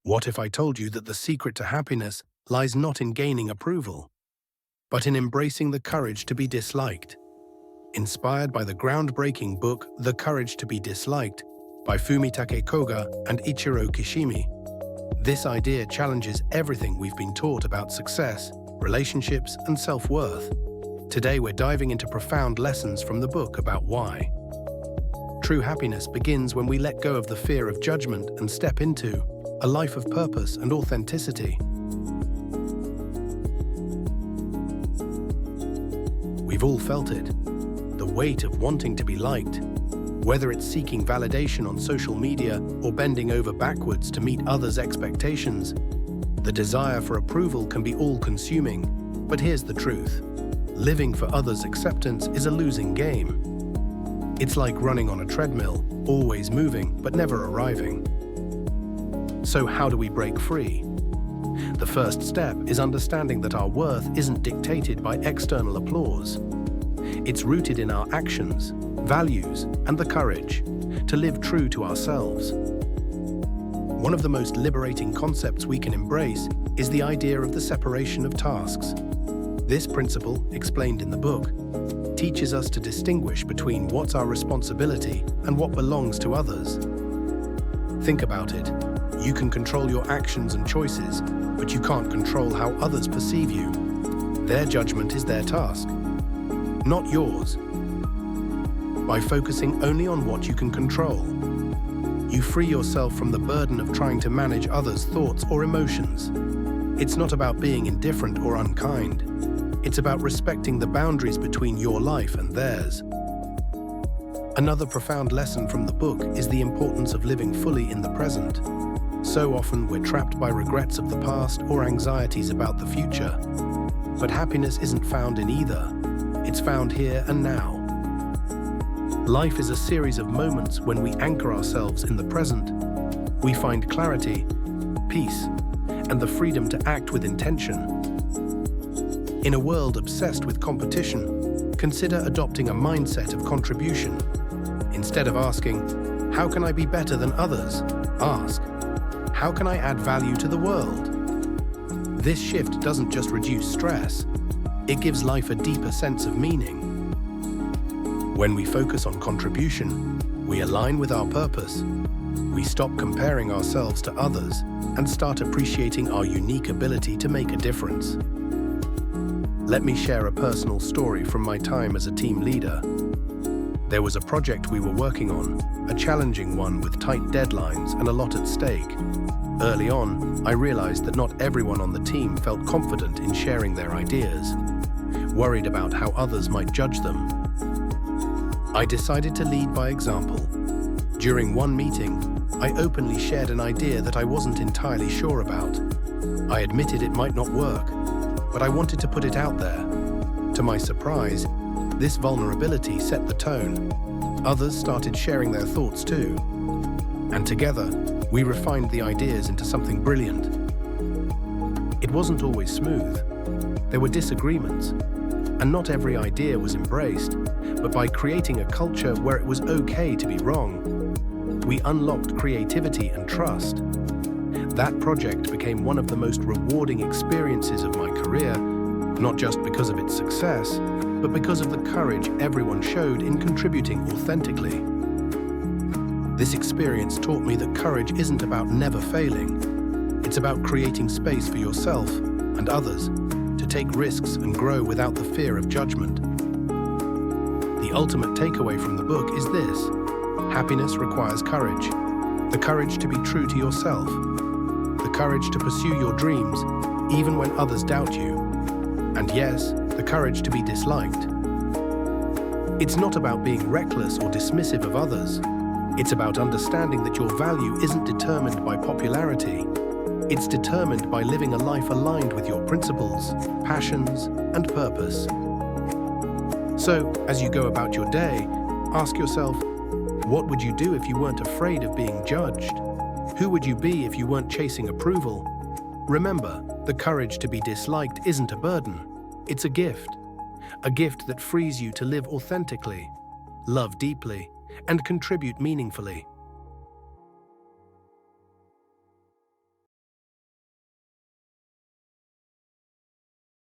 What if I told you that the secret to happiness lies not in gaining approval, but in embracing the courage to be disliked? Inspired by the groundbreaking book The Courage to be Disliked by Fumitake Koga and Ichiro Kishimi, this idea challenges everything we've been taught about success, relationships, and self-worth. Today we're diving into profound lessons from the book about why. True happiness begins when we let go of the fear of judgment and step into a life of purpose and authenticity. We've all felt it, the weight of wanting to be liked, whether it's seeking validation on social media or bending over backwards to meet others' expectations. The desire for approval can be all-consuming, but here's the truth. Living for others' acceptance is a losing game. It's like running on a treadmill, always moving but never arriving. So how do we break free? The first step is understanding that our worth isn't dictated by external applause. It's rooted in our actions, values, and the courage to live true to ourselves. One of the most liberating concepts we can embrace is the idea of the separation of tasks. This principle, explained in the book, teaches us to distinguish between what's our responsibility and what belongs to others. Think about it. You can control your actions and choices, but you can't control how others perceive you. Their judgment is their task, not yours. By focusing only on what you can control, you free yourself from the burden of trying to manage others' thoughts or emotions. It's not about being indifferent or unkind. It's about respecting the boundaries between your life and theirs. Another profound lesson from the book is the importance of living fully in the present. So often we're trapped by regrets of the past or anxieties about the future. But happiness isn't found in either. It's found here and now. Life is a series of moments when we anchor ourselves in the present. We find clarity, peace, and the freedom to act with intention. In a world obsessed with competition, consider adopting a mindset of contribution. Instead of asking, "How can I be better than others?" ask, "How can I add value to the world?" This shift doesn't just reduce stress, it gives life a deeper sense of meaning. When we focus on contribution, we align with our purpose. We stop comparing ourselves to others and start appreciating our unique ability to make a difference. Let me share a personal story from my time as a team leader. There was a project we were working on, a challenging one with tight deadlines and a lot at stake. Early on, I realized that not everyone on the team felt confident in sharing their ideas, worried about how others might judge them. I decided to lead by example. During one meeting, I openly shared an idea that I wasn't entirely sure about. I admitted it might not work, but I wanted to put it out there. To my surprise, this vulnerability set the tone. Others started sharing their thoughts too. And together, we refined the ideas into something brilliant. It wasn't always smooth. There were disagreements, and not every idea was embraced, but by creating a culture where it was okay to be wrong, we unlocked creativity and trust. That project became one of the most rewarding experiences of my career, not just because of its success, but because of the courage everyone showed in contributing authentically. This experience taught me that courage isn't about never failing. It's about creating space for yourself and others to take risks and grow without the fear of judgment. The ultimate takeaway from the book is this: happiness requires courage. The courage to be true to yourself. The courage to pursue your dreams, even when others doubt you. And yes, the courage to be disliked. It's not about being reckless or dismissive of others. It's about understanding that your value isn't determined by popularity. It's determined by living a life aligned with your principles, passions, and purpose. So, as you go about your day, ask yourself, what would you do if you weren't afraid of being judged? Who would you be if you weren't chasing approval? Remember, the courage to be disliked isn't a burden. It's a gift that frees you to live authentically, love deeply, and contribute meaningfully.